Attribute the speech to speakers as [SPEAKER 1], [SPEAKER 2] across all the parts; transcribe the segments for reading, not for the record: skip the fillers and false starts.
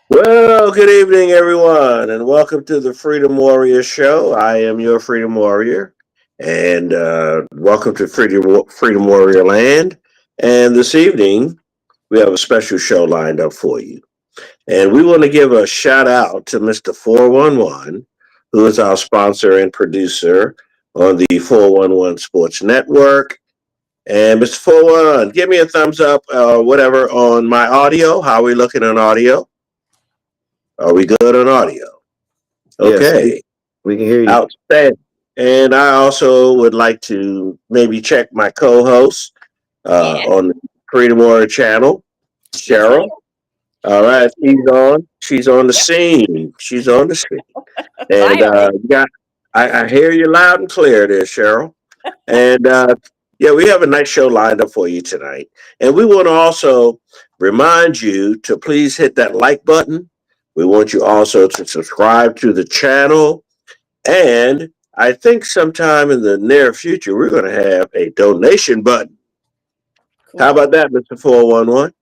[SPEAKER 1] Well, good evening, everyone, and welcome to the Freedom Warrior Show. I am your Freedom Warrior, and welcome to Freedom Warrior Land. And this evening, we have a special show lined up for you. And we want to give a shout out to Mr. 411, who is our sponsor and producer on the 411 Sports Network. And Mr. 411, give me a thumbs up or whatever on my audio. How are we looking on audio? Are we good on audio?
[SPEAKER 2] Yes,
[SPEAKER 1] Okay.
[SPEAKER 2] we can hear you.
[SPEAKER 1] Outstanding. And I also would like to maybe check my co-host
[SPEAKER 3] Yeah.
[SPEAKER 1] on the Freedom Warrior channel, Cheryl. All right, She's on the
[SPEAKER 3] Yep.
[SPEAKER 1] scene. She's on the scene. And
[SPEAKER 3] Finally.
[SPEAKER 1] I hear you loud and clear there, Cheryl. And yeah, we have a nice show lined up for you tonight. And we want to also remind you to please hit that like button. We want you also to subscribe to the channel. And I think sometime in the near future, we're going to have a donation button. How about that, Mr. 411?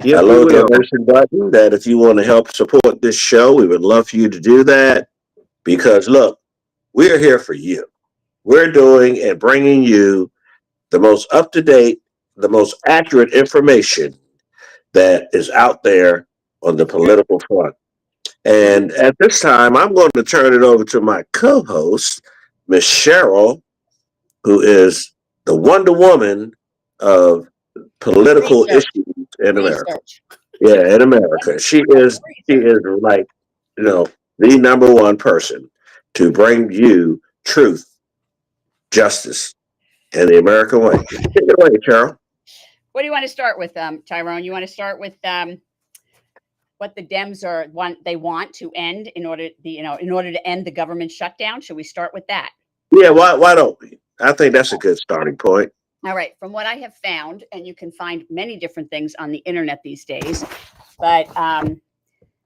[SPEAKER 2] Yes, we
[SPEAKER 1] Hello,
[SPEAKER 2] will.
[SPEAKER 1] donation button. That if you want to help support this show, we would love for you to do that. Because look, we're here for you. We're doing and bringing you the most up to date, the most accurate information that is out there on the political front. And at this time, I'm going to turn it over to my co host, Miss Cheryl, who is the Wonder Woman of political
[SPEAKER 3] Research.
[SPEAKER 1] issues in America.
[SPEAKER 3] Research.
[SPEAKER 1] Yeah, in America. She is like, you know, the number one person to bring you truth, justice, and the American way. Take it away, Cheryl.
[SPEAKER 3] What do you want to start with, Tyrone? You want to start with what the Dems want to end in order to end the government shutdown? Should we start with that?
[SPEAKER 1] Yeah, why don't we? I think that's a good starting point.
[SPEAKER 3] All right. From what I have found, and you can find many different things on the internet these days, but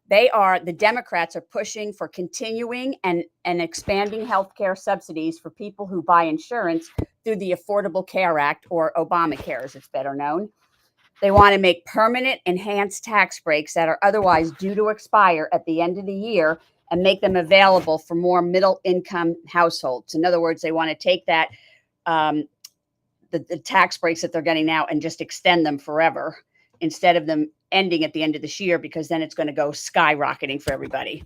[SPEAKER 3] the Democrats are pushing for continuing and expanding healthcare subsidies for people who buy insurance through the Affordable Care Act, or Obamacare as it's better known. They want to make permanent enhanced tax breaks that are otherwise due to expire at the end of the year and make them available for more middle income households. In other words, they want to take that the tax breaks that they're getting now and just extend them forever instead of them ending at the end of this year, because then it's going to go skyrocketing for everybody.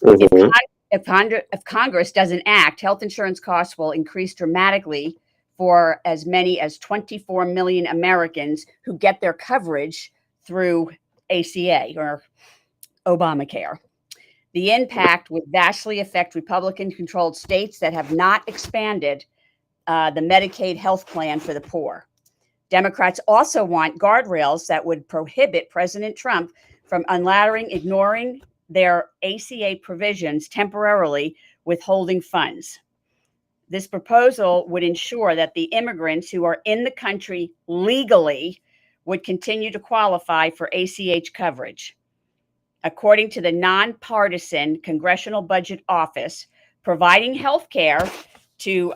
[SPEAKER 1] Mhm.
[SPEAKER 3] If Congress doesn't act, health insurance costs will increase dramatically for as many as 24 million Americans who get their coverage through ACA or Obamacare. The impact would vastly affect Republican-controlled states that have not expanded the Medicaid health plan for the poor. Democrats also want guardrails that would prohibit President Trump from unilaterally ignoring their ACA provisions, temporarily withholding funds. This proposal would ensure that the immigrants who are in the country legally would continue to qualify for ACH coverage. According to the nonpartisan Congressional Budget Office, providing health care to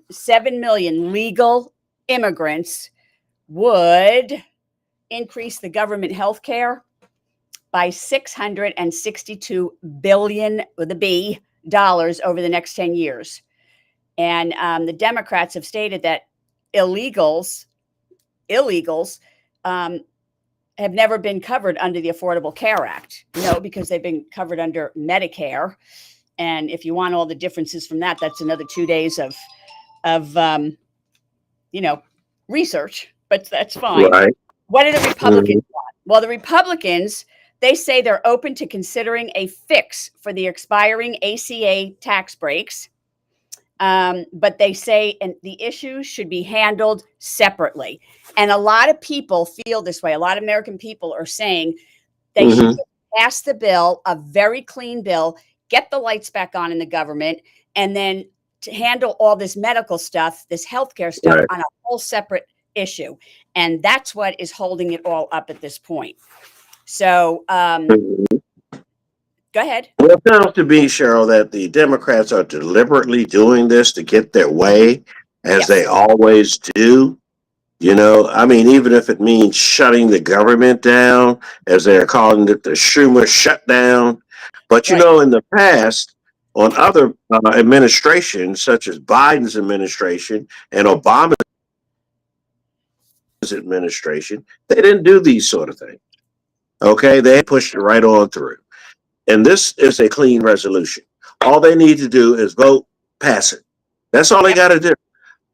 [SPEAKER 3] 7 million legal immigrants would increase the government health care by $662 billion with a B dollars over the next 10 years. And the Democrats have stated that illegals have never been covered under the Affordable Care Act. No, because they've been covered under Medicare. And if you want all the differences from that, that's another 2 days of research. But that's fine.
[SPEAKER 1] Right.
[SPEAKER 3] What do the Republicans want? Well, the Republicans, they say they're open to considering a fix for the expiring ACA tax breaks. But they say the issue should be handled separately. And a lot of people feel this way. A lot of American people are saying they should pass the bill, a very clean bill, get the lights back on in the government, and then to handle all this medical stuff, this healthcare stuff,
[SPEAKER 1] Right.
[SPEAKER 3] on a whole separate issue. And that's what is holding it all up at this point. So go ahead.
[SPEAKER 1] Well, it sounds to me, Cheryl, that the Democrats are deliberately doing this to get their way, as
[SPEAKER 3] Yes.
[SPEAKER 1] they always do. I mean, even if it means shutting the government down, as they're calling it, the Schumer shutdown. But,
[SPEAKER 3] Right.
[SPEAKER 1] in the past, on other administrations, such as Biden's administration and Obama's administration, they didn't do these sort of things. Okay. They pushed it right on through. And this is a clean resolution. All they need to do is vote, pass it. That's all they
[SPEAKER 3] Yep.
[SPEAKER 1] got to do.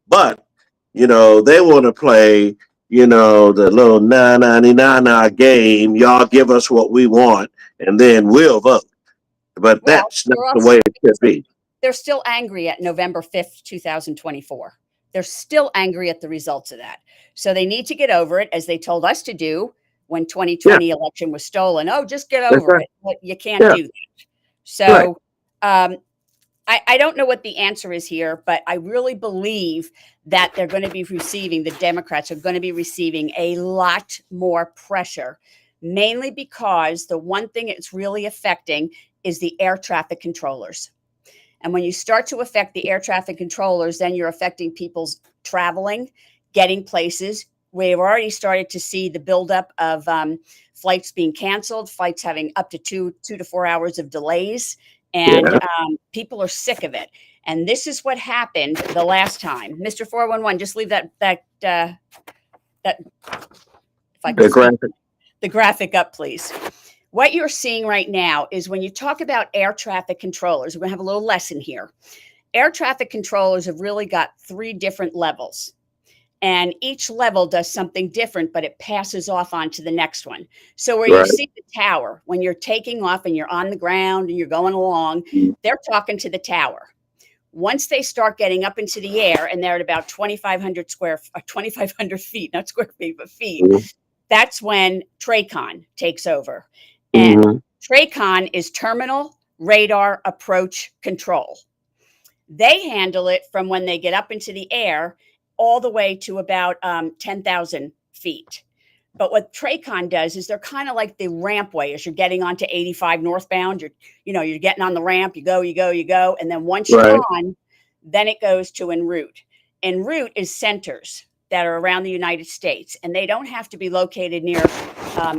[SPEAKER 1] But, they want to play, the little na game. Y'all give us what we want and then we'll vote. But
[SPEAKER 3] Well,
[SPEAKER 1] that's not the way it should be.
[SPEAKER 3] they're still angry at November 5th, 2024. They're still angry at the results of that. So they need to get over it, as they told us to do when 2020 election was stolen. Oh, just get over it. But you can't do that. So I don't know what the answer is here, but I really believe that they're going to be receiving, the Democrats are going to be receiving a lot more pressure, mainly because the one thing it's really affecting is the air traffic controllers. And when you start to affect the air traffic controllers, then you're affecting people's traveling, getting places. We've already started to see the buildup of flights being canceled, flights having up to 2 to 4 hours of delays. And people are sick of it. And this is what happened the last time. Mr. 411, just leave that if I could the graphic up, please. What you're seeing right now is when you talk about air traffic controllers, we're going to have a little lesson here. Air traffic controllers have really got 3 different levels. And each level does something different, but it passes off onto the next one. So where you see the tower, when you're taking off and you're on the ground and you're going along, they're talking to the tower. Once they start getting up into the air and they're at about 2,500 feet, not square feet, but feet, that's when TRACON takes over. And TRACON is Terminal Radar Approach Control. They handle it from when they get up into the air all the way to about 10,000 feet. But what TRACON does is they're kind of like the rampway as you're getting onto 85 northbound. You're getting on the ramp, you go. And then once you're on, then it goes to en route. En route is centers that are around the United States, and they don't have to be located near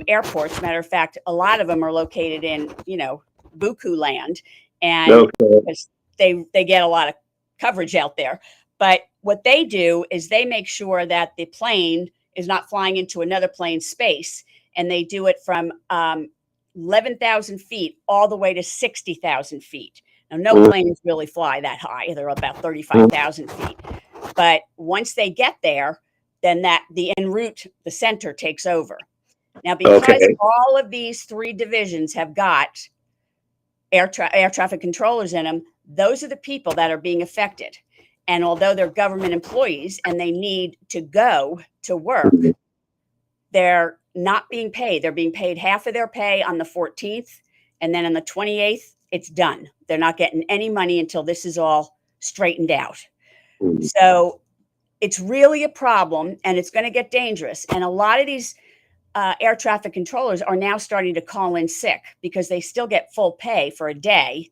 [SPEAKER 3] airports. Matter of fact, a lot of them are located in, buku land, and they get a lot of coverage out there. But what they do is they make sure that the plane is not flying into another plane's space. And they do it from 11,000 feet all the way to 60,000 feet. Now, no planes really fly that high. They're about 35,000 feet. But once they get there, then the en route, the center takes over. Now, because all of these 3 divisions have got air traffic controllers in them, those are the people that are being affected. And although they're government employees and they need to go to work, they're not being paid. They're being paid half of their pay on the 14th. And then on the 28th, it's done. They're not getting any money until this is all straightened out. So it's really a problem, and it's going to get dangerous. And a lot of these air traffic controllers are now starting to call in sick because they still get full pay for a day,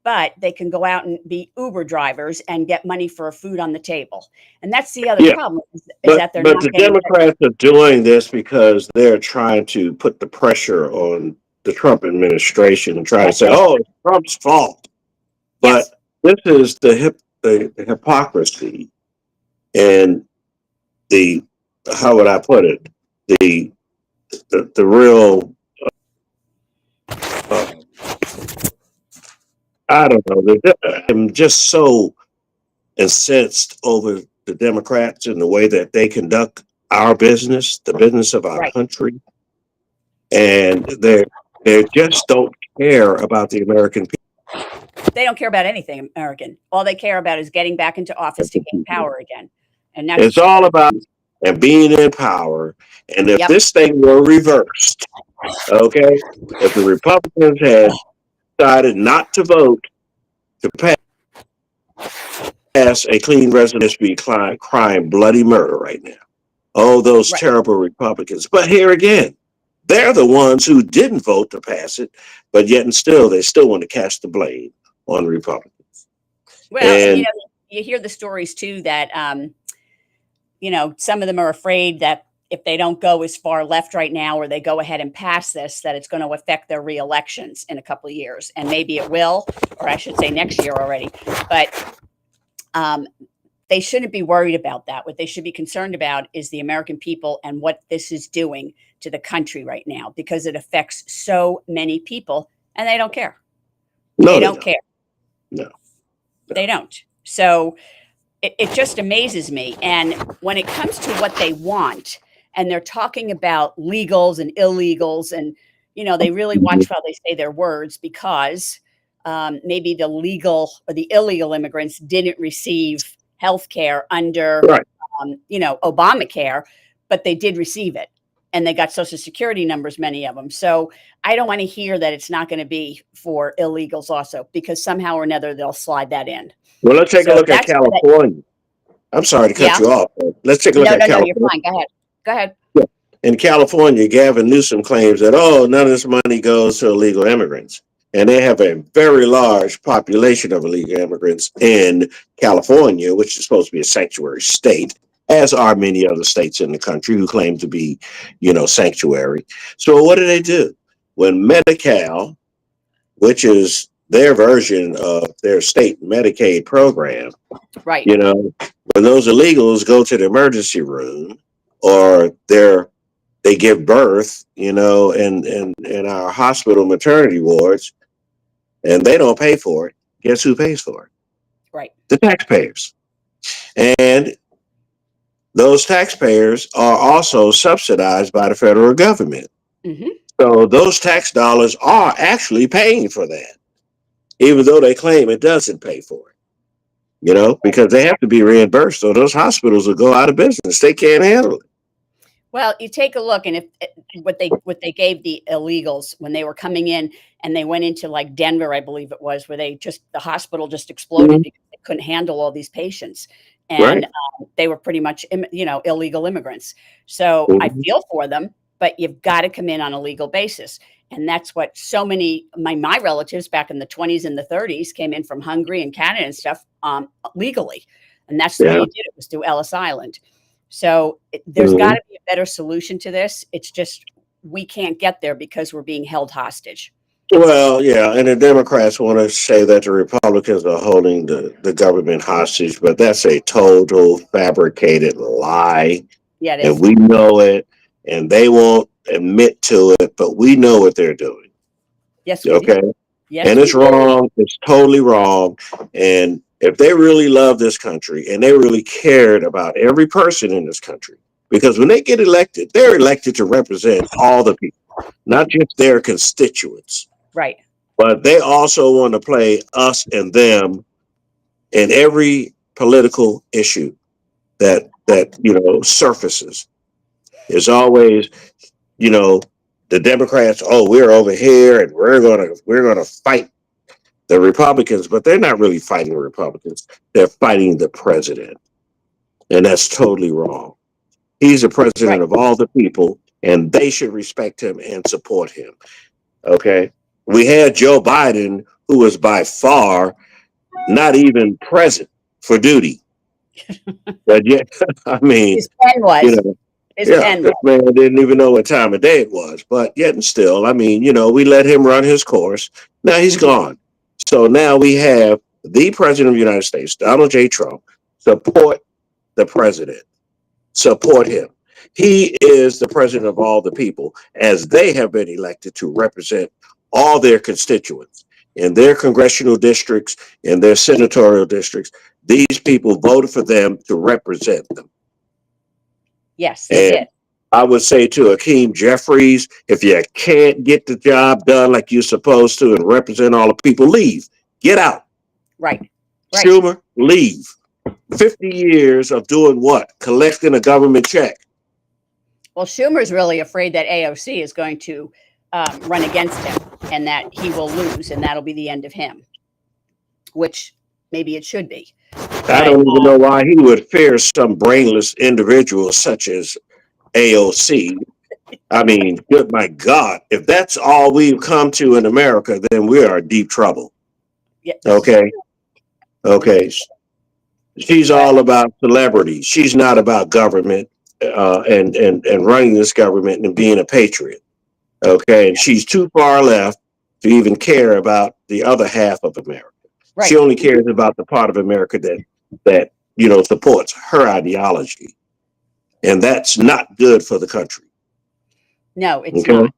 [SPEAKER 3] but they can go out and be Uber drivers and get money for food on the table. And that's the other problem is that they're not
[SPEAKER 1] the
[SPEAKER 3] getting
[SPEAKER 1] Democrats are doing this because they're trying to put the pressure on the Trump administration and try to say, oh, it's Trump's fault. But this is the hypocrisy and how would I put it? The real, I don't know. I'm just so incensed over the Democrats and the way that they conduct our business, the business of our country. And they just don't care about the American people.
[SPEAKER 3] They don't care about anything American. All they care about is getting back into office to gain power again. And that's
[SPEAKER 1] it's all about and being in power. And if this thing were reversed, if the Republicans had decided not to vote to pass a clean resolution, be crying bloody murder right now. Oh, those terrible Republicans. But here again, they're the ones who didn't vote to pass it, but yet and still, they still want to cast the blame on Republicans.
[SPEAKER 3] Well, and you hear the stories too that some of them are afraid that if they don't go as far left right now, or they go ahead and pass this, that it's going to affect their re-elections in a couple of years. And maybe it will, or I should say next year already. But they shouldn't be worried about that. What they should be concerned about is the American people and what this is doing to the country right now, because it affects so many people, and they don't care.
[SPEAKER 1] No,
[SPEAKER 3] they don't care.
[SPEAKER 1] No.
[SPEAKER 3] They don't. So it just amazes me. And when it comes to what they want, and they're talking about legals and illegals, and they really watch how they say their words, because maybe the legal or the illegal immigrants didn't receive health care under
[SPEAKER 1] Right.
[SPEAKER 3] Obamacare, but they did receive it, and they got Social Security numbers, many of them. So I don't want to hear that it's not going to be for illegals also, because somehow or another they'll slide that in.
[SPEAKER 1] Well, let's take a look at California. I'm sorry to cut you off. But let's take a look at California.
[SPEAKER 3] No, you're fine. Go ahead.
[SPEAKER 1] Yeah. In California, Gavin Newsom claims that, none of this money goes to illegal immigrants. And they have a very large population of illegal immigrants in California, which is supposed to be a sanctuary state, as are many other states in the country who claim to be, sanctuary. So what do? When Medi-Cal, which is their version of their state Medicaid program,
[SPEAKER 3] right?
[SPEAKER 1] When those illegals go to the emergency room, or they give birth, in our hospital maternity wards, and they don't pay for it, guess who pays for it?
[SPEAKER 3] Right.
[SPEAKER 1] The taxpayers. And those taxpayers are also subsidized by the federal government.
[SPEAKER 3] Mm-hmm.
[SPEAKER 1] So those tax dollars are actually paying for that, even though they claim it doesn't pay for it, because they have to be reimbursed. So those hospitals will go out of business. They can't handle it.
[SPEAKER 3] Well, you take a look, and if what they gave the illegals when they were coming in, and they went into like Denver, I believe it was, where the hospital just exploded,
[SPEAKER 1] Mm-hmm.
[SPEAKER 3] because they couldn't handle all these patients, and
[SPEAKER 1] Right.
[SPEAKER 3] They were pretty much illegal immigrants. So
[SPEAKER 1] Mm-hmm.
[SPEAKER 3] I feel for them, but you've got to come in on a legal basis, and that's what so many my relatives back in the 20s and the 30s came in from Hungary and Canada and stuff legally, and that's the way you did it, was through Ellis Island. So there's got to be a better solution to this. It's just we can't get there because we're being held hostage.
[SPEAKER 1] Well, yeah, and the Democrats want to say that the Republicans are holding the government hostage, but that's a total fabricated lie.
[SPEAKER 3] Yeah, it is.
[SPEAKER 1] And we know it, and they won't admit to it, but we know what they're doing.
[SPEAKER 3] Yes, we do. Yes,
[SPEAKER 1] and it's wrong. It's totally wrong. And if they really love this country and they really cared about every person in this country, because when they get elected, they're elected to represent all the people, not just their constituents.
[SPEAKER 3] Right.
[SPEAKER 1] But they also want to play us and them in every political issue that surfaces. It's always, the Democrats, we're over here and we're gonna fight the Republicans, but they're not really fighting the Republicans. They're fighting the president. And that's totally wrong. He's the president of all the people, and they should respect him and support him. Okay. We had Joe Biden, who was by far not even present for duty. But yet, I mean,
[SPEAKER 3] his pen was.
[SPEAKER 1] This man didn't even know what time of day it was. But yet and still, I mean, we let him run his course. Now he's gone. So now we have the president of the United States, Donald J. Trump, support the president. Support him. He is the president of all the people, as they have been elected to represent all their constituents in their congressional districts, in their senatorial districts. These people voted for them to represent them.
[SPEAKER 3] Yes, they did.
[SPEAKER 1] I would say to Hakeem Jeffries, if you can't get the job done like you're supposed to and represent all the people, leave. Get out.
[SPEAKER 3] Right.
[SPEAKER 1] Schumer, leave. 50 years of doing what? Collecting a government check.
[SPEAKER 3] Well, Schumer's really afraid that AOC is going to run against him and that he will lose, and that'll be the end of him, which maybe it should be.
[SPEAKER 1] I don't even know why he would fear some brainless individual such as AOC. I mean, good my God, if that's all we've come to in America, then we are in deep trouble.
[SPEAKER 3] Yeah.
[SPEAKER 1] Okay. She's all about celebrity. She's not about government and running this government and being a patriot. Okay, and she's too far left to even care about the other half of America.
[SPEAKER 3] Right.
[SPEAKER 1] She only cares about the part of America that supports her ideology, and that's not good for the country.
[SPEAKER 3] No, it's
[SPEAKER 1] Okay.
[SPEAKER 3] not.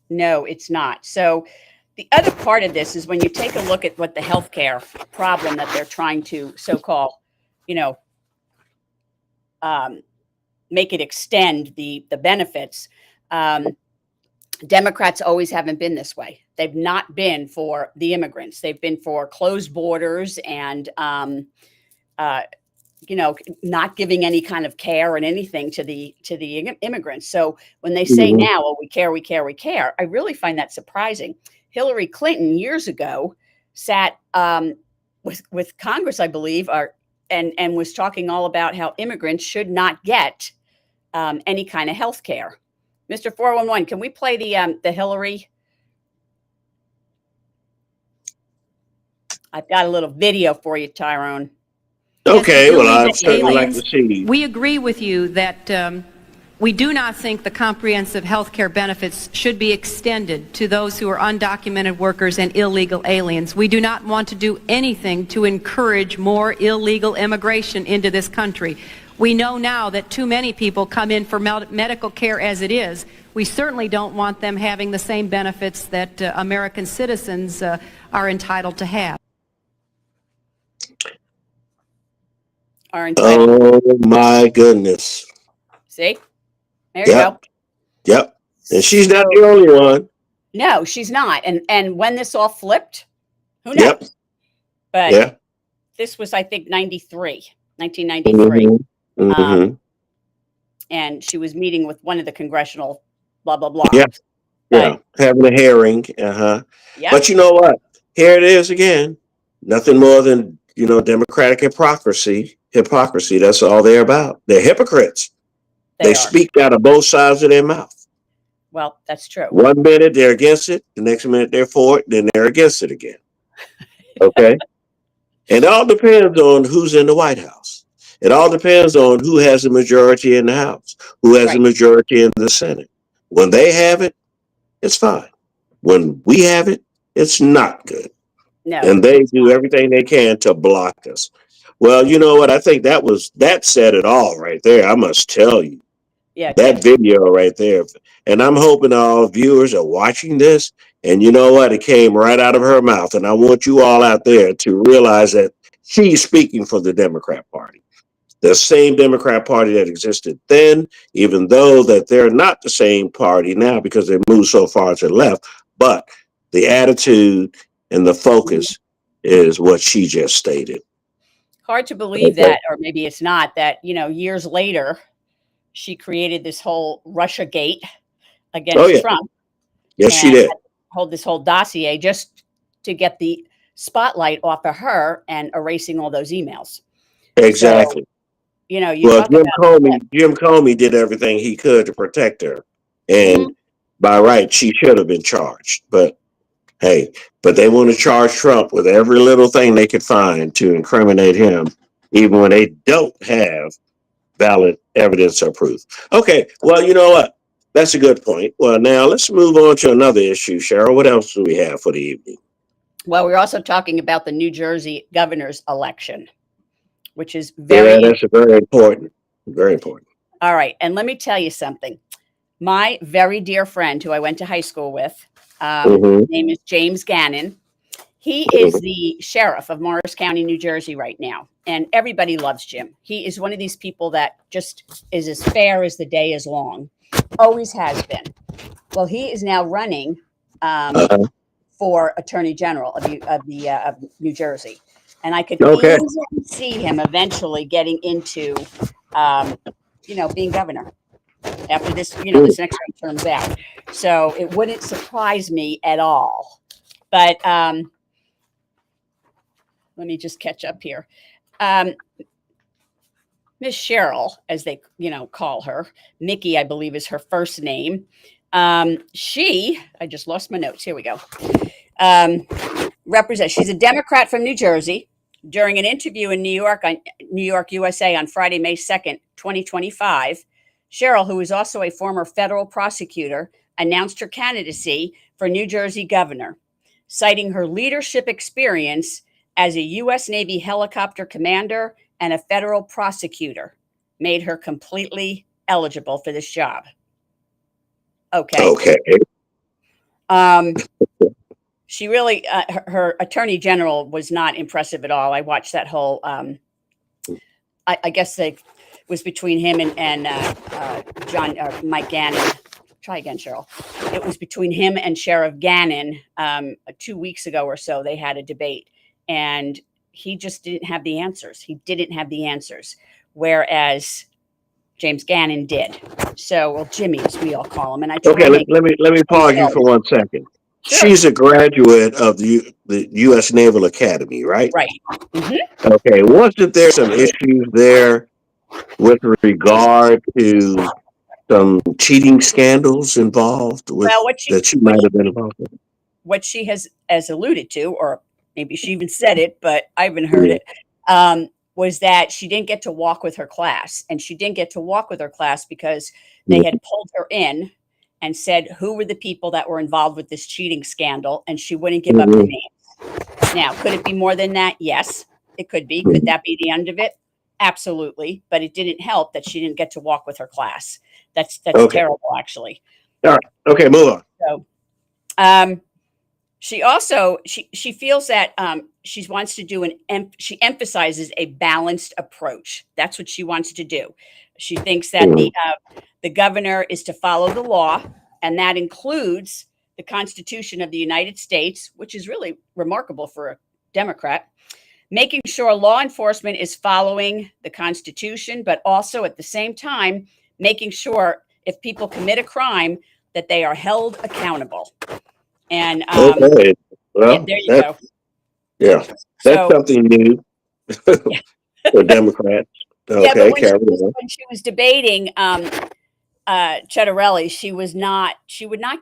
[SPEAKER 3] No, it's not. So the other part of this is when you take a look at what the healthcare problem that they're trying to so-called, you know, make it extend the benefits. Democrats always haven't been this way. They've not been for the immigrants. They've been for closed borders and, not giving any kind of care and anything to the immigrants. So when they say now, oh, we care, I really find that surprising. Hillary Clinton years ago sat with Congress, I believe, and was talking all about how immigrants should not get any kind of health care. Mr. 411, can we play the Hillary? I've got a little video for you, Tyrone.
[SPEAKER 1] Okay,
[SPEAKER 4] Yes,
[SPEAKER 1] well, I'd certainly
[SPEAKER 4] aliens.
[SPEAKER 1] like to see.
[SPEAKER 4] We agree with you that we do not think the comprehensive health care benefits should be extended to those who are undocumented workers and illegal aliens. We do not want to do anything to encourage more illegal immigration into this country. We know now that too many people come in for medical care as it is. We certainly don't want them having the same benefits that American citizens are entitled to have.
[SPEAKER 3] Are entitled.
[SPEAKER 1] Oh my goodness.
[SPEAKER 3] See? There you go.
[SPEAKER 1] Yep. And she's not the only one.
[SPEAKER 3] No, she's not. And when this all flipped, who knows?
[SPEAKER 1] Yep.
[SPEAKER 3] But
[SPEAKER 1] Yeah.
[SPEAKER 3] this was, I think, 1993. And she was meeting with one of the congressional blah, blah, blah.
[SPEAKER 1] Yeah. Yeah. Having a hearing.
[SPEAKER 3] Yep.
[SPEAKER 1] But you know what? Here it is again. Nothing more than, democratic hypocrisy. That's all they're about. They're hypocrites. They speak out of both sides of their mouth.
[SPEAKER 3] Well, that's true.
[SPEAKER 1] 1 minute they're against it, the next minute they're for it, then they're against it again. Okay. And it all depends on who's in the White House. It all depends on who has the majority in the House, who has the majority in the Senate. When they have it, it's fine. When we have it, it's not good.
[SPEAKER 3] No.
[SPEAKER 1] And they do everything they can to block us. Well, you know what? I think that said it all right there. I must tell you.
[SPEAKER 3] Yeah.
[SPEAKER 1] That video right there. And I'm hoping all viewers are watching this. And you know what? It came right out of her mouth. And I want you all out there to realize that she's speaking for the Democrat Party. The same Democrat Party that existed then, even though that they're not the same party now because they moved so far to the left. But the attitude and the focus is what she just stated.
[SPEAKER 3] Hard to believe that, or maybe it's not, that, years later, she created this whole Russia gate against Trump.
[SPEAKER 1] Yes, she did.
[SPEAKER 3] Hold this whole dossier just to get the spotlight off of her and erasing all those emails.
[SPEAKER 1] Exactly.
[SPEAKER 3] So, you
[SPEAKER 1] Jim Comey did everything he could to protect her. And by right, she should have been charged. But hey, they want to charge Trump with every little thing they could find to incriminate him, even when they don't have valid evidence or proof. Okay, well, you know what? That's a good point. Well, now let's move on to another issue, Cheryl. What else do we have for the evening?
[SPEAKER 3] Well, we're also talking about the New Jersey governor's election, which is very
[SPEAKER 1] that's very important. Very important.
[SPEAKER 3] All right. And let me tell you something. My very dear friend who I went to high school with, his name is James Gannon. He is the sheriff of Morris County, New Jersey right now. And everybody loves Jim. He is one of these people that just is as fair as the day is long. Always has been. Well, he is now running for Attorney General of New Jersey. And I could easily see him eventually getting into, being governor after this, this next one turns out. So it wouldn't surprise me at all. But let me just catch up here. Miss Cheryl, as they, call her, Mickey, I believe is her first name. I just lost my notes. Here we go. She's a Democrat from New Jersey. During an interview in New York, USA on Friday, May 2nd, 2025, Cheryl, who is also a former federal prosecutor, announced her candidacy for New Jersey governor, citing her leadership experience as a U.S. Navy helicopter commander and a federal prosecutor made her completely eligible for this job. Okay.
[SPEAKER 1] Okay.
[SPEAKER 3] She really, her attorney general was not impressive at all. I watched that whole, I guess it was between him and Mike Gannon. Try again, Cheryl. It was between him and Sheriff Gannon 2 weeks ago or so. They had a debate, and he just didn't have the answers. He didn't have the answers, whereas James Gannon did. So, well, Jimmy, as we all call him. And I
[SPEAKER 1] Okay, let me pause you for 1 second.
[SPEAKER 3] Sure.
[SPEAKER 1] She's a graduate of the U.S. Naval Academy, right?
[SPEAKER 3] Right. Mm-hmm.
[SPEAKER 1] Okay, wasn't there some issues there with regard to some cheating scandals involved with that she might have been involved in?
[SPEAKER 3] What she has alluded to, or maybe she even said it, but I haven't heard it, was that she didn't get to walk with her class. And she didn't get to walk with her class because they had pulled her in and said who were the people that were involved with this cheating scandal, and she wouldn't give up the names. Now, could it be more than that? Yes, it could be. Could that be the end of it? Absolutely. But it didn't help that she didn't get to walk with her class. That's terrible, actually.
[SPEAKER 1] All right. Okay, move
[SPEAKER 3] on. So, she also she feels that she wants to do she emphasizes a balanced approach. That's what she wants to do. She thinks that the governor is to follow the law, and that includes the Constitution of the United States, which is really remarkable for a Democrat, making sure law enforcement is following the Constitution, but also at the same time, making sure if people commit a crime that they are held accountable. And
[SPEAKER 1] okay. Well,
[SPEAKER 3] there you go.
[SPEAKER 1] Yeah, that's something new for Democrats. Okay,
[SPEAKER 3] yeah, but when she was debating Chettarelli, she would not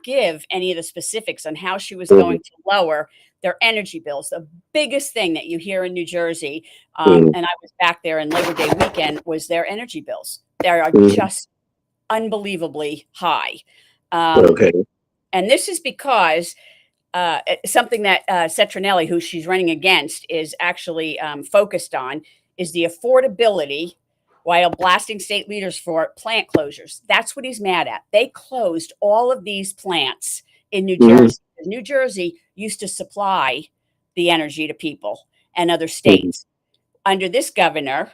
[SPEAKER 3] give any of the specifics on how she was going to lower their energy bills. The biggest thing that you hear in New Jersey, and I was back there in Labor Day weekend, was their energy bills. They are just unbelievably high. And this is because something that Cetronelli, who she's running against, is actually focused on is the affordability while blasting state leaders for plant closures. That's what he's mad at. They closed all of these plants in New Jersey. New Jersey used to supply the energy to people and other states. Under this governor,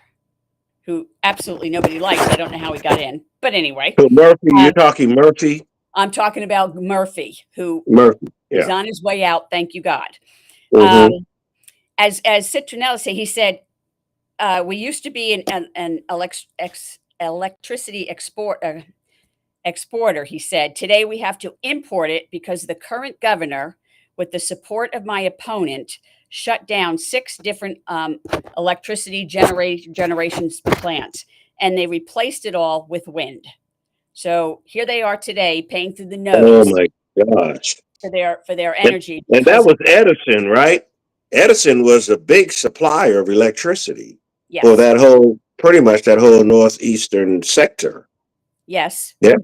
[SPEAKER 3] who absolutely nobody likes, I don't know how he got in, but anyway.
[SPEAKER 1] So Murphy, you're talking Murphy?
[SPEAKER 3] I'm talking about Murphy, who is on his way out. Thank you, God. As Citronella said, he said, we used to be an electricity exporter, he said. Today we have to import it because the current governor, with the support of my opponent, shut down 6 different electricity generation plants, and they replaced it all with wind. So here they are today, paying through the nose.
[SPEAKER 1] Oh my gosh!
[SPEAKER 3] For their energy,
[SPEAKER 1] and that was Edison, right? Edison was a big supplier of electricity for that pretty much that whole northeastern sector.
[SPEAKER 3] Yes.
[SPEAKER 1] Yeah.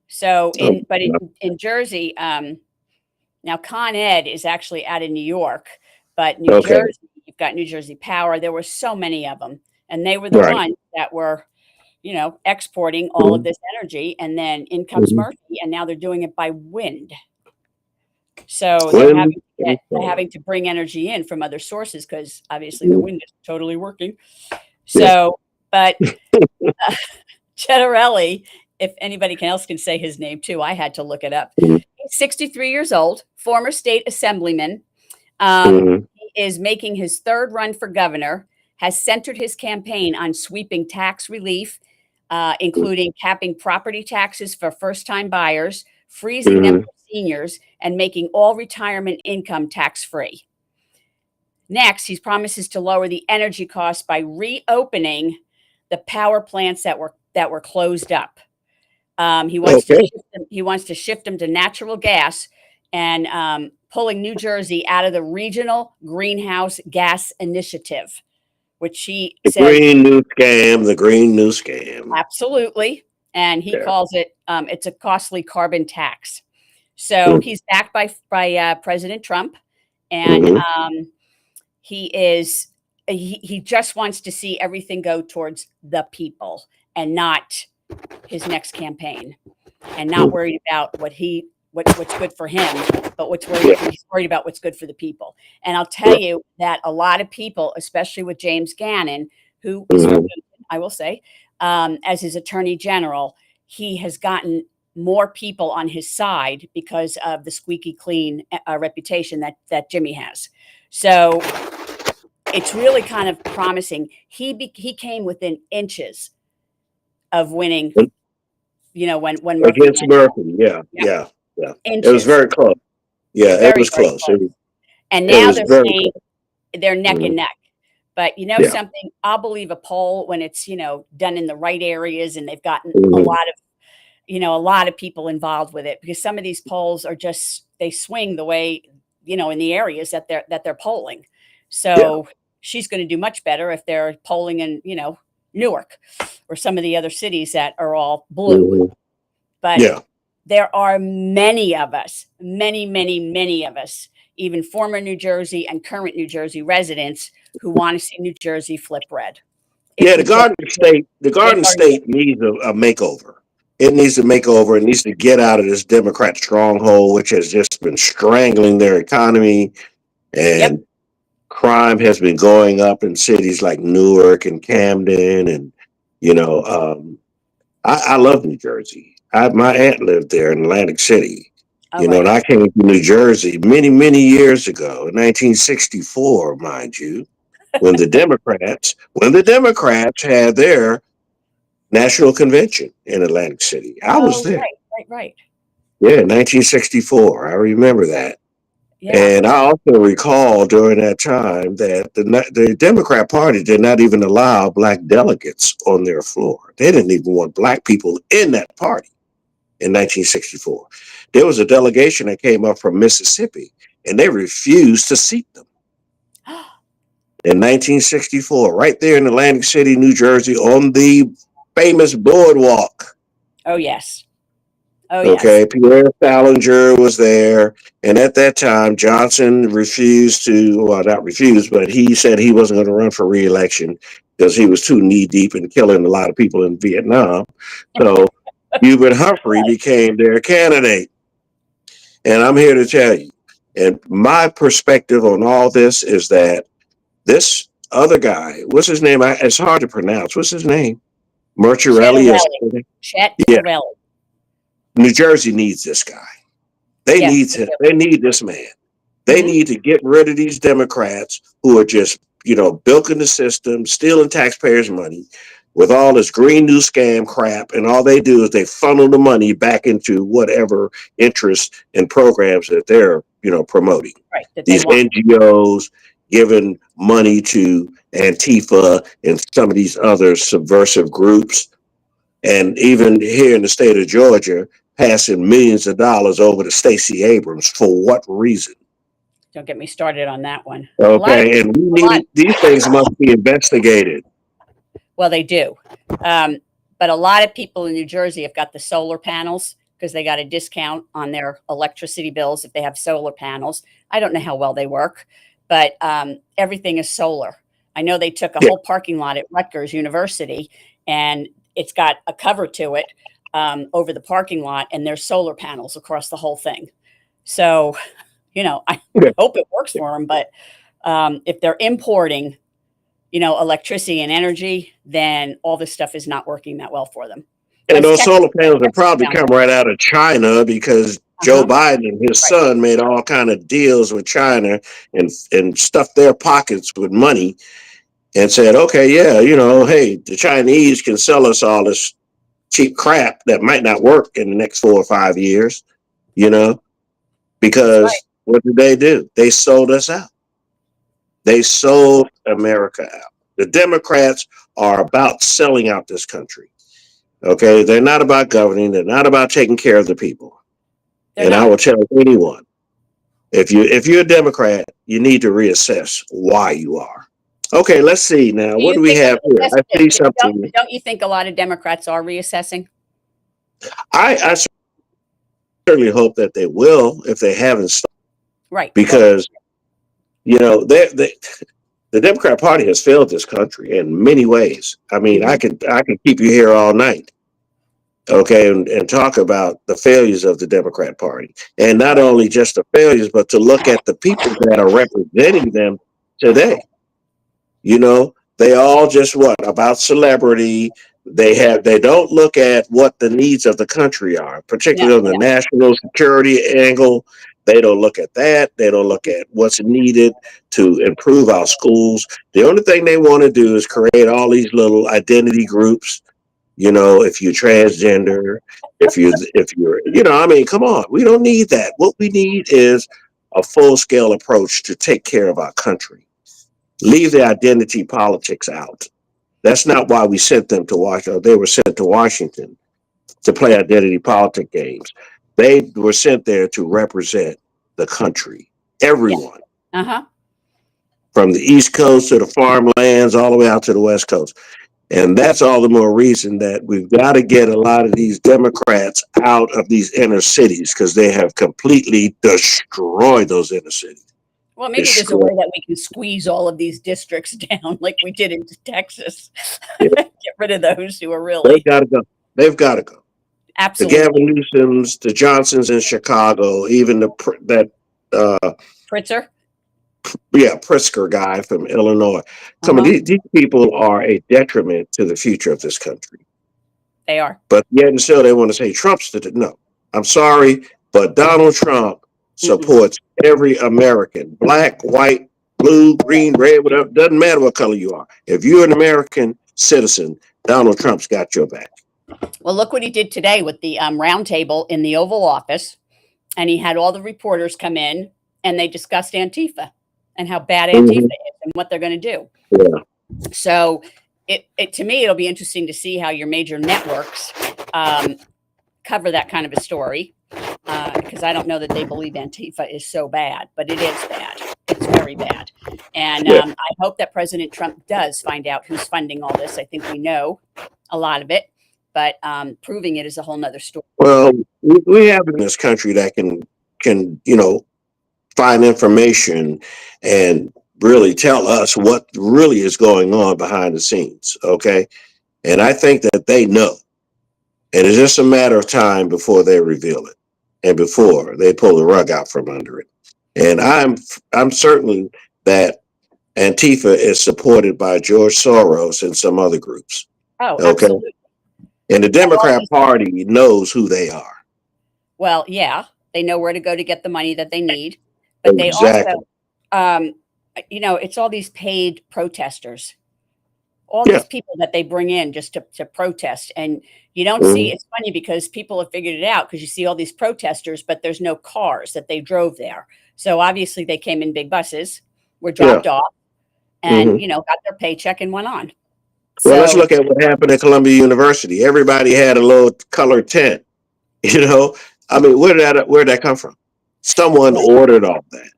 [SPEAKER 3] So in Jersey, now Con Ed is actually out of New York, but New Jersey, you've got New Jersey Power. There were so many of them, and they were the ones that were, exporting all of this energy. And then in comes Murphy, and now they're doing it by wind. So they're having to bring energy in from other sources because obviously the wind is totally working. So, but Chettarelli, if anybody else can say his name too, I had to look it up. He's 63 years old, former state assemblyman. He is making his 3rd run for governor, has centered his campaign on sweeping tax relief, including capping property taxes for first-time buyers, freezing them for seniors, and making all retirement income tax-free. Next, he promises to lower the energy costs by reopening the power plants that were closed up. He wants to shift them to natural gas and pulling New Jersey out of the Regional Greenhouse Gas Initiative, which she
[SPEAKER 1] The
[SPEAKER 3] says
[SPEAKER 1] green new scam, the green new scam.
[SPEAKER 3] absolutely. And he
[SPEAKER 1] Yeah.
[SPEAKER 3] calls it it's a costly carbon tax. So he's backed by President Trump, and he just wants to see everything go towards the people and not his next campaign, and not worried about what's good for him, but he's worried about what's good for the people. And I'll tell you that a lot of people, especially with James Gannon, who is I will say, as his attorney general, he has gotten more people on his side because of the squeaky clean reputation that Jimmy has. So it's really kind of promising. He came within inches of winning. You know, when Murphy
[SPEAKER 1] Against Murphy, yeah.
[SPEAKER 3] Inches.
[SPEAKER 1] It was very close. Yeah,
[SPEAKER 3] Very,
[SPEAKER 1] it was
[SPEAKER 3] very
[SPEAKER 1] close.
[SPEAKER 3] close. And
[SPEAKER 1] it
[SPEAKER 3] now
[SPEAKER 1] was
[SPEAKER 3] they're
[SPEAKER 1] very
[SPEAKER 3] saying they're neck
[SPEAKER 1] Mhm.
[SPEAKER 3] and neck. But you know something, I'll believe a poll when it's, done in the right areas and they've gotten a lot of people involved with it, because some of these polls are just, they swing the way, in the areas that they're polling. So she's going to do much better if they're polling in, Newark or some of the other cities that are all blue. But there are many of us, many, many, many of us, even former New Jersey and current New Jersey residents, who want to see New Jersey flip red.
[SPEAKER 1] The Garden State needs a makeover. It needs a makeover. It needs to get out of this Democrat stronghold, which has just been strangling their economy, and crime has been going up in cities like Newark and Camden, and I love New Jersey. My aunt lived there in Atlantic City. And I came to New Jersey many, many years ago, in 1964, mind you, when the Democrats had their national convention in Atlantic City. I was there.
[SPEAKER 3] Right.
[SPEAKER 1] Yeah, 1964. I remember that.
[SPEAKER 3] Yeah.
[SPEAKER 1] And I also recall during that time that the Democrat Party did not even allow black delegates on their floor. They didn't even want black people in that party in 1964. There was a delegation that came up from Mississippi, and they refused to seat them. In 1964, right there in Atlantic City, New Jersey, on the famous boardwalk.
[SPEAKER 3] Oh, yes.
[SPEAKER 1] Okay, Pierre Salinger was there, and at that time, Johnson not refused, but he said he wasn't going to run for re-election because he was too knee-deep in killing a lot of people in Vietnam. So Hubert Humphrey became their candidate. And I'm here to tell you, and my perspective on all this is that this other guy, what's his name? It's hard to pronounce. What's his name? Mercurelli?
[SPEAKER 3] Chet Torelli.
[SPEAKER 1] New Jersey needs this guy. They need him. They need this man. They need to get rid of these Democrats who are just, bilking the system, stealing taxpayers' money with all this green new scam crap. And all they do is they funnel the money back into whatever interests and programs that they're, promoting.
[SPEAKER 3] Right,
[SPEAKER 1] these NGOs giving money to Antifa and some of these other subversive groups. And even here in the state of Georgia, passing millions of dollars over to Stacey Abrams. For what reason?
[SPEAKER 3] Don't get me started on that one.
[SPEAKER 1] Okay, and these things must be investigated.
[SPEAKER 3] Well, they do. But a lot of people in New Jersey have got the solar panels because they got a discount on their electricity bills if they have solar panels. I don't know how well they work, but everything is solar. I know they took a whole parking lot at Rutgers University, and it's got a cover to it over the parking lot, and there's solar panels across the whole thing. So, I hope it works for them. But if they're importing, electricity and energy, then all this stuff is not working that well for them.
[SPEAKER 1] And those solar panels have probably come right out of China because Joe Biden and his son made all kind of deals with China and stuffed their pockets with money and said, okay, hey, the Chinese can sell us all this cheap crap that might not work in the next 4 or 5 years, because what did they do? They sold us out. They sold America out. The Democrats are about selling out this country. Okay, they're not about governing. They're not about taking care of the people. I will tell anyone, If you're a Democrat, you need to reassess why you are. Okay, let's see now.
[SPEAKER 3] Do
[SPEAKER 1] What
[SPEAKER 3] you
[SPEAKER 1] do we
[SPEAKER 3] think
[SPEAKER 1] have here? I see something.
[SPEAKER 3] don't you think a lot of Democrats are reassessing?
[SPEAKER 1] I certainly hope that they will if they haven't started,
[SPEAKER 3] Right.
[SPEAKER 1] because the Democrat Party has failed this country in many ways. I mean, I could keep you here all night, okay, and talk about the failures of the Democrat Party, and not only just the failures, but to look at the people that are representing them today. They all just what about celebrity. They don't look at what the needs of the country are,
[SPEAKER 3] Yeah,
[SPEAKER 1] particularly on the national security angle. They don't look at that. They don't look at what's needed to improve our schools. The only thing they want to do is create all these little identity groups. If you're transgender, if you're, I mean, come on, we don't need that. What we need is a full scale approach to take care of our country. Leave the identity politics out. That's not why we sent them to Washington. They were sent to Washington to play identity politic games. They were sent there to represent the country, everyone, from the East Coast to the farmlands, all the way out to the West Coast. And that's all the more reason that we've got to get a lot of these Democrats out of these inner cities, because they have completely destroyed those inner cities.
[SPEAKER 3] Well, maybe there's a way that we can squeeze all of these districts down like we did in Texas.
[SPEAKER 1] Yeah.
[SPEAKER 3] Get rid of those who are really.
[SPEAKER 1] They've got to go. They've got to go.
[SPEAKER 3] Absolutely.
[SPEAKER 1] The Gavin Newsoms, the Johnsons in Chicago, even Pritzker, Pritzker guy from Illinois. Some of these people are a detriment to the future of this country.
[SPEAKER 3] They are.
[SPEAKER 1] But yet and still they want to say Trump's no. I'm sorry, but Donald Trump supports every American, black, white, blue, green, red, whatever. Doesn't matter what color you are. If you're an American citizen, Donald Trump's got your back.
[SPEAKER 3] Well, look what he did today with the roundtable in the Oval Office. And he had all the reporters come in and they discussed Antifa and how bad Antifa is and what they're going to do.
[SPEAKER 1] Yeah.
[SPEAKER 3] So it to me, it'll be interesting to see how your major networks cover that kind of a story. Because I don't know that they believe Antifa is so bad, but it is bad. It's very bad. And I hope that President Trump does find out who's funding all this. I think we know a lot of it, but proving it is a whole nother story.
[SPEAKER 1] Well, we have in this country that can find information and really tell us what really is going on behind the scenes. Okay. And I think that they know. And it's just a matter of time before they reveal it and before they pull the rug out from under it. And I'm certain that Antifa is supported by George Soros and some other groups.
[SPEAKER 3] Oh, okay. Absolutely.
[SPEAKER 1] And the Democrat Party knows who they are.
[SPEAKER 3] Well, yeah, they know where to go to get the money that they need, but they also, it's all these paid protesters, all these people that they bring in just to protest. And you don't see, it's funny because people have figured it out because you see all these protesters, but there's no cars that they drove there. So obviously they came in big buses, were dropped off and, got their paycheck and went on.
[SPEAKER 1] Well, let's look at what happened at Columbia University. Everybody had a little colored tent, I mean, where did that come from? Someone ordered all that.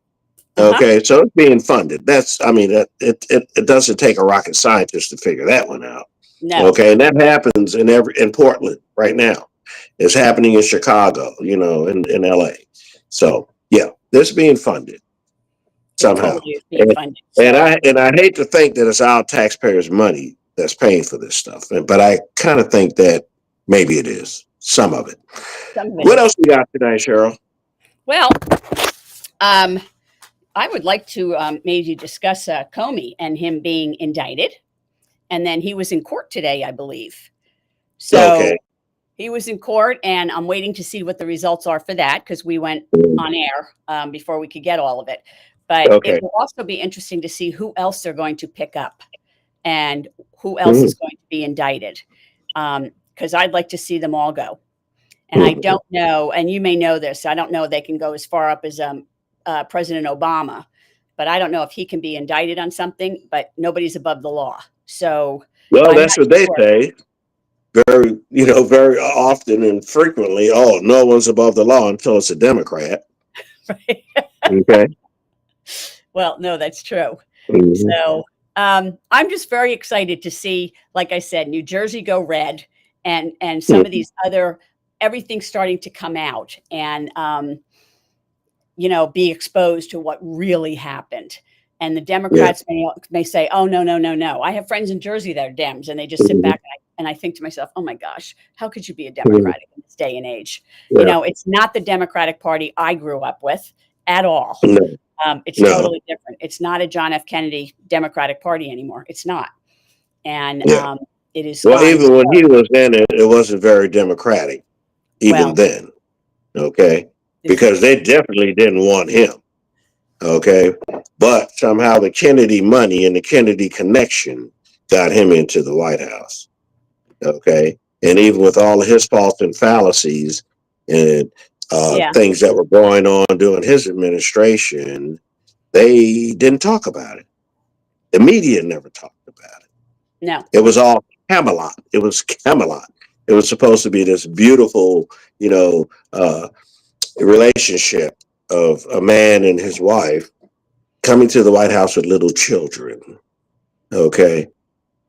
[SPEAKER 1] Okay, so it's being funded. It doesn't take a rocket scientist to figure that one out.
[SPEAKER 3] No.
[SPEAKER 1] Okay, and that happens in Portland right now. It's happening in Chicago, in LA. So yeah, this being funded somehow.
[SPEAKER 3] Totally being funded.
[SPEAKER 1] And I hate to think that it's our taxpayers' money that's paying for this stuff, but I kind of think that maybe it is some of it. What else we got tonight, Cheryl?
[SPEAKER 3] Well, I would like to maybe discuss Comey and him being indicted. And then he was in court today, I believe. So he was in court and I'm waiting to see what the results are for that because we went on air before we could get all of it. But it will also be interesting to see who else they're going to pick up and who else is going to be indicted. Because I'd like to see them all go. And I don't know, and you may know this, I don't know they can go as far up as President Obama, but I don't know if he can be indicted on something, but nobody's above the law. So,
[SPEAKER 1] well, that's what they say very often and frequently. Oh, no one's above the law until it's a Democrat.
[SPEAKER 3] Right.
[SPEAKER 1] Okay.
[SPEAKER 3] Well, no, that's true.
[SPEAKER 1] Mhm.
[SPEAKER 3] So I'm just very excited to see, like I said, New Jersey go red, and some of these other everything's starting to come out and be exposed to what really happened. And the
[SPEAKER 1] Yeah.
[SPEAKER 3] Democrats may say, "Oh no, no, no, no." I have friends in Jersey that are Dems, and they just sit
[SPEAKER 1] Mhm.
[SPEAKER 3] back and I think to myself, "Oh my gosh, how could you be a
[SPEAKER 1] Mhm.
[SPEAKER 3] Democratic in this day and age?"
[SPEAKER 1] Yeah.
[SPEAKER 3] It's not the Democratic Party I grew up with at all.
[SPEAKER 1] No.
[SPEAKER 3] It's
[SPEAKER 1] No.
[SPEAKER 3] totally different. It's not a John F. Kennedy Democratic Party anymore. It's not, and
[SPEAKER 1] Yeah.
[SPEAKER 3] it is
[SPEAKER 1] Well,
[SPEAKER 3] gone.
[SPEAKER 1] even when he was in it, it wasn't very democratic, even
[SPEAKER 3] Well,
[SPEAKER 1] then. Okay.
[SPEAKER 3] this
[SPEAKER 1] Because
[SPEAKER 3] is
[SPEAKER 1] they definitely didn't want him. Okay. But somehow the Kennedy money and the Kennedy connection got him into the White House. Okay. And even with all of his faults and fallacies and
[SPEAKER 3] yeah,
[SPEAKER 1] things that were going on during his administration, they didn't talk about it. The media never talked about it.
[SPEAKER 3] no,
[SPEAKER 1] It was all Camelot. It was Camelot. It was supposed to be this beautiful, you know, relationship of a man and his wife coming to the White House with little children. Okay.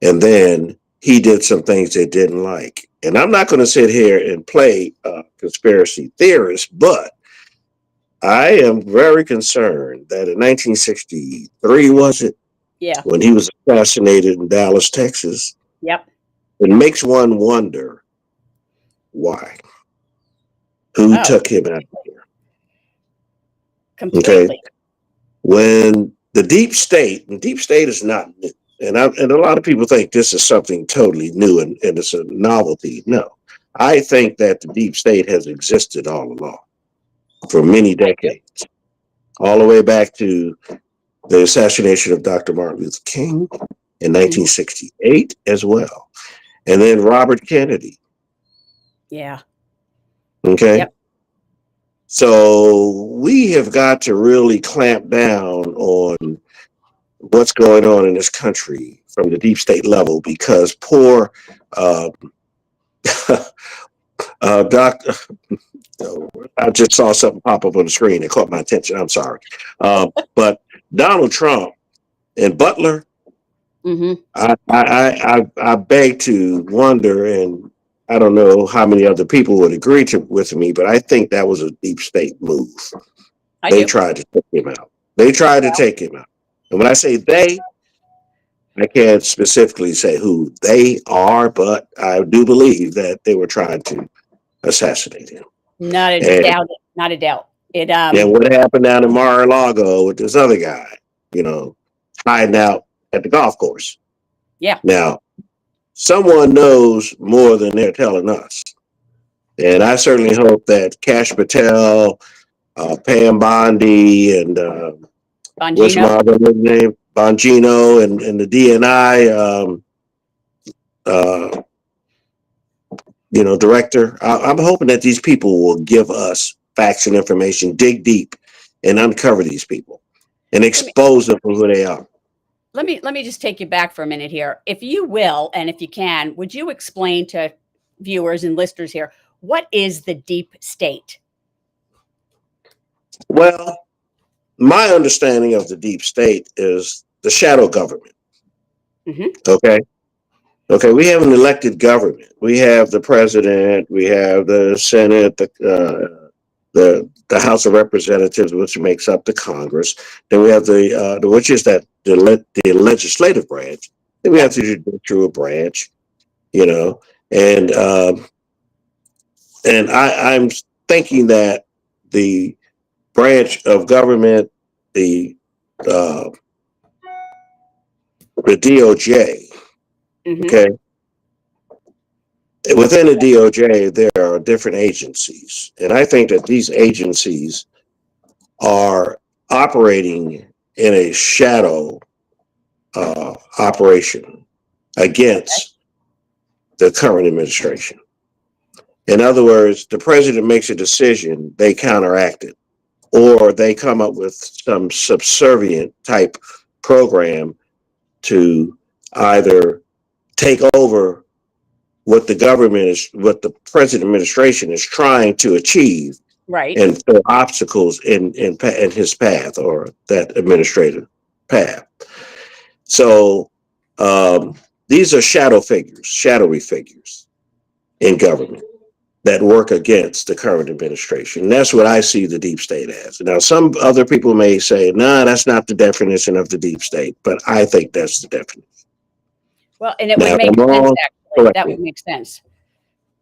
[SPEAKER 1] And then he did some things they didn't like. And I'm not going to sit here and play conspiracy theorist, but I am very concerned that in 1963, was it,
[SPEAKER 3] yeah,
[SPEAKER 1] when he was assassinated in Dallas, Texas,
[SPEAKER 3] yep,
[SPEAKER 1] it makes one wonder why. Who
[SPEAKER 3] oh,
[SPEAKER 1] took him out of here? Okay.
[SPEAKER 3] completely,
[SPEAKER 1] When the deep state is not new. And a lot of people think this is something totally new and it's a novelty. No, I think that the deep state has existed all along for many
[SPEAKER 3] I do.
[SPEAKER 1] decades, all the way back to the assassination of Dr. Martin Luther King in
[SPEAKER 3] Mhm.
[SPEAKER 1] 1968 as well. And then Robert Kennedy.
[SPEAKER 3] Yeah,
[SPEAKER 1] Okay.
[SPEAKER 3] yep,
[SPEAKER 1] So we have got to really clamp down on what's going on in this country from the deep state level because poor uh, Doctor, I just saw something pop up on the screen that caught my attention. I'm sorry, but Donald Trump and Butler,
[SPEAKER 3] hmm
[SPEAKER 1] I beg to wonder, and I don't know how many other people would agree with me, but I think that was a deep state move.
[SPEAKER 3] I
[SPEAKER 1] They
[SPEAKER 3] do.
[SPEAKER 1] tried to take him out. They tried to
[SPEAKER 3] Well,
[SPEAKER 1] take him out, and when I say they, I can't specifically say who they are, but I do believe that they were trying to assassinate him.
[SPEAKER 3] not a
[SPEAKER 1] And
[SPEAKER 3] doubt, not a doubt. It
[SPEAKER 1] then what happened down in Mar-a-Lago with this other guy, you know, hiding out at the golf course.
[SPEAKER 3] Yeah,
[SPEAKER 1] Now, someone knows more than they're telling us. And I certainly hope that Cash Patel, Pam Bondi, and what's my
[SPEAKER 3] Bongino.
[SPEAKER 1] other name? Bongino and the DNI uh, director. I'm hoping that these people will give us facts and information, dig deep, and uncover these people and
[SPEAKER 3] Let me
[SPEAKER 1] expose them for who they are.
[SPEAKER 3] let me just take you back for a minute here, if you will, and if you can. Would you explain to viewers and listeners here what is the deep state?
[SPEAKER 1] Well, my understanding of the deep state is the shadow government.
[SPEAKER 3] hmm
[SPEAKER 1] Okay. Okay. We have an elected government. We have the president. We have the Senate. The House of Representatives, which makes up the Congress. Then we have which is the legislative branch. Then we have
[SPEAKER 3] Yep.
[SPEAKER 1] the judicial branch, you know, and I'm thinking that the branch of government, the uh, the DOJ,
[SPEAKER 3] hmm
[SPEAKER 1] okay, within the DOJ there are different agencies, and I think that these agencies are operating in a shadow operation against the current administration. In other words, the president makes a decision, they counteract it, or they come up with some subservient type program to either take over what the president administration is trying to achieve
[SPEAKER 3] Right.
[SPEAKER 1] and throw obstacles in his path or that administrative path. So these are shadowy figures in government that work against the current administration. And that's what I see the deep state as. Now, some other people may say, "No, that's not the definition of the deep state," but I think that's the definition.
[SPEAKER 3] Well, and it
[SPEAKER 1] Now,
[SPEAKER 3] would make
[SPEAKER 1] if I'm
[SPEAKER 3] sense,
[SPEAKER 1] wrong,
[SPEAKER 3] actually.
[SPEAKER 1] correct
[SPEAKER 3] That
[SPEAKER 1] me.
[SPEAKER 3] would make sense.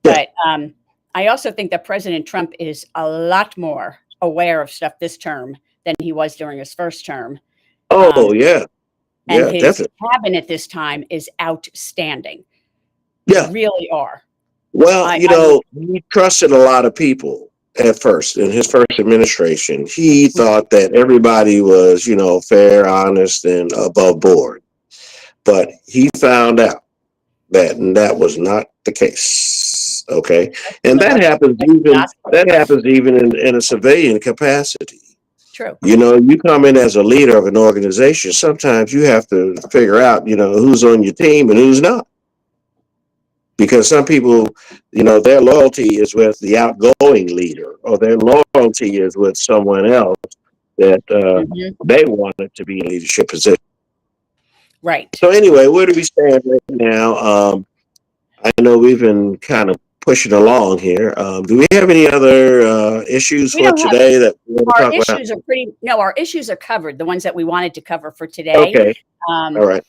[SPEAKER 1] Yeah.
[SPEAKER 3] But I also think that President Trump is a lot more aware of stuff this term than he was during his first term.
[SPEAKER 1] Oh, yeah.
[SPEAKER 3] And
[SPEAKER 1] Yeah,
[SPEAKER 3] his
[SPEAKER 1] definitely.
[SPEAKER 3] cabinet this time is outstanding.
[SPEAKER 1] Yeah.
[SPEAKER 3] They really are.
[SPEAKER 1] Well, he trusted a lot of people at first in his first administration. He thought that everybody was, fair, honest, and above board. But he found out that was not the case. Okay. And that happens even in a civilian capacity.
[SPEAKER 3] True.
[SPEAKER 1] You come in as a leader of an organization, sometimes you have to figure out, who's on your team and who's not. Because some people, their loyalty is with the outgoing leader, or their loyalty is with someone else that they wanted to be in leadership position.
[SPEAKER 3] Right.
[SPEAKER 1] So anyway, where do we stand right now? I know we've been kind of pushing along here. Do we have any other issues for today that we want to
[SPEAKER 3] our
[SPEAKER 1] talk about?
[SPEAKER 3] issues are our issues are covered, the ones that we wanted to cover for today.
[SPEAKER 1] Okay. All right.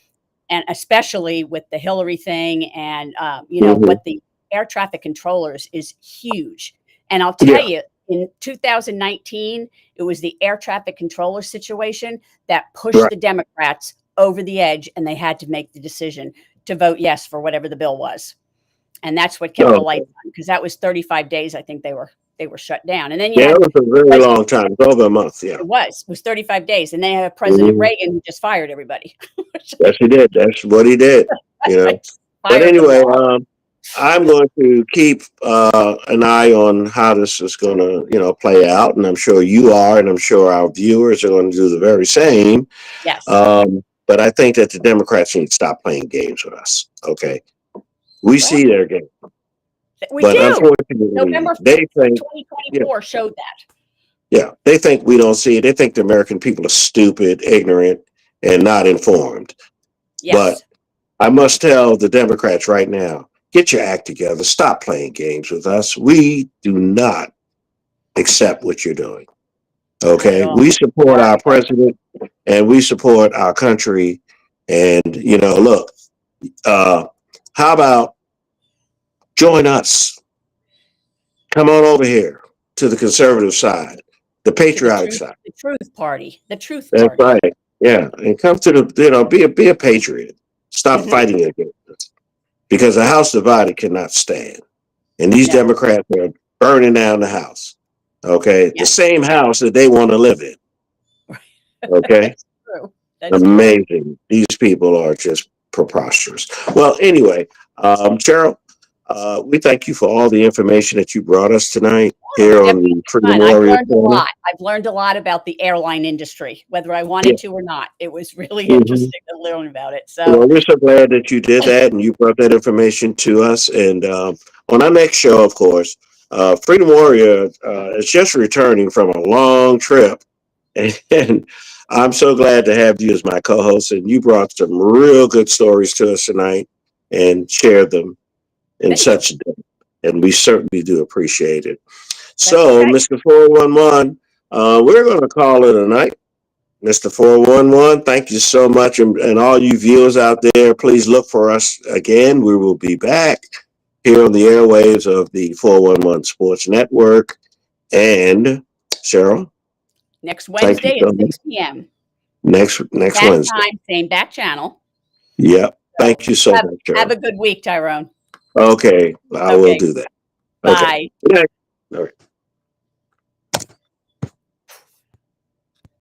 [SPEAKER 3] And especially with the Hillary thing and, what the air traffic controllers is huge. And I'll tell you, in 2019, it was the air traffic controller situation that pushed the Democrats over the edge, and they had to make the decision to vote yes for whatever the bill was. And that's what kept the lights on, because that was 35 days. I think they were shut down. And then
[SPEAKER 1] it was a very long time. It was over a month. Yeah,
[SPEAKER 3] it was 35 days. And then you have President Reagan, who just fired everybody.
[SPEAKER 1] Yes, he did. That's what he did. But anyway, I'm going to keep an eye on how this is going to, play out, and I'm sure you are, and I'm sure our viewers are going to do the very same.
[SPEAKER 3] Yes.
[SPEAKER 1] But I think that the Democrats need to stop playing games with us. Okay, we see their game,
[SPEAKER 3] but
[SPEAKER 1] unfortunately,
[SPEAKER 3] November 5th,
[SPEAKER 1] they think
[SPEAKER 3] 2024 showed that.
[SPEAKER 1] Yeah, they think we don't see it. They think the American people are stupid, ignorant, and not informed.
[SPEAKER 3] Yes.
[SPEAKER 1] But I must tell the Democrats right now, get your act together. Stop playing games with us. We do not accept what you're doing. Okay? We support our president and we support our country. And, look, how about join us? Come on over here to the conservative side, the patriotic side.
[SPEAKER 3] The Truth Party. The Truth
[SPEAKER 1] That's
[SPEAKER 3] Party.
[SPEAKER 1] right. Yeah. And come to the, be a patriot. Stop fighting against us. Because a house divided cannot stand. And these Democrats are burning down the house. Okay. The same house that they want to live in. Okay.
[SPEAKER 3] That's true. That's
[SPEAKER 1] amazing. True. These people are just preposterous. Well, anyway, Cheryl, we thank you for all the information that you brought us tonight here on the Freedom Warrior.
[SPEAKER 3] I've learned a lot about the airline industry, whether I wanted to or not. It was really interesting to learn about it. So
[SPEAKER 1] well, we're so glad that you did that and you brought that information to us. And on our next show, of course, Freedom Warrior is just returning from a long trip. And I'm so glad to have you as my co-host. And you brought some real good stories to us tonight and shared them in such depth, and we certainly do appreciate it. So, Mr. 411, we're going to call it a night. Mr. 411, thank you so much. And all you viewers out there, please look for us again. We will be back here on the airwaves of the 411 Sports Network. And, Cheryl?
[SPEAKER 3] Next Wednesday at 6 p.m.
[SPEAKER 1] Next
[SPEAKER 3] back
[SPEAKER 1] Wednesday.
[SPEAKER 3] Time, same back channel.
[SPEAKER 1] Yep. Thank you so much, Cheryl.
[SPEAKER 3] Have a good week, Tyrone.
[SPEAKER 1] Okay, I will do that.
[SPEAKER 3] Bye.
[SPEAKER 1] Okay. All right.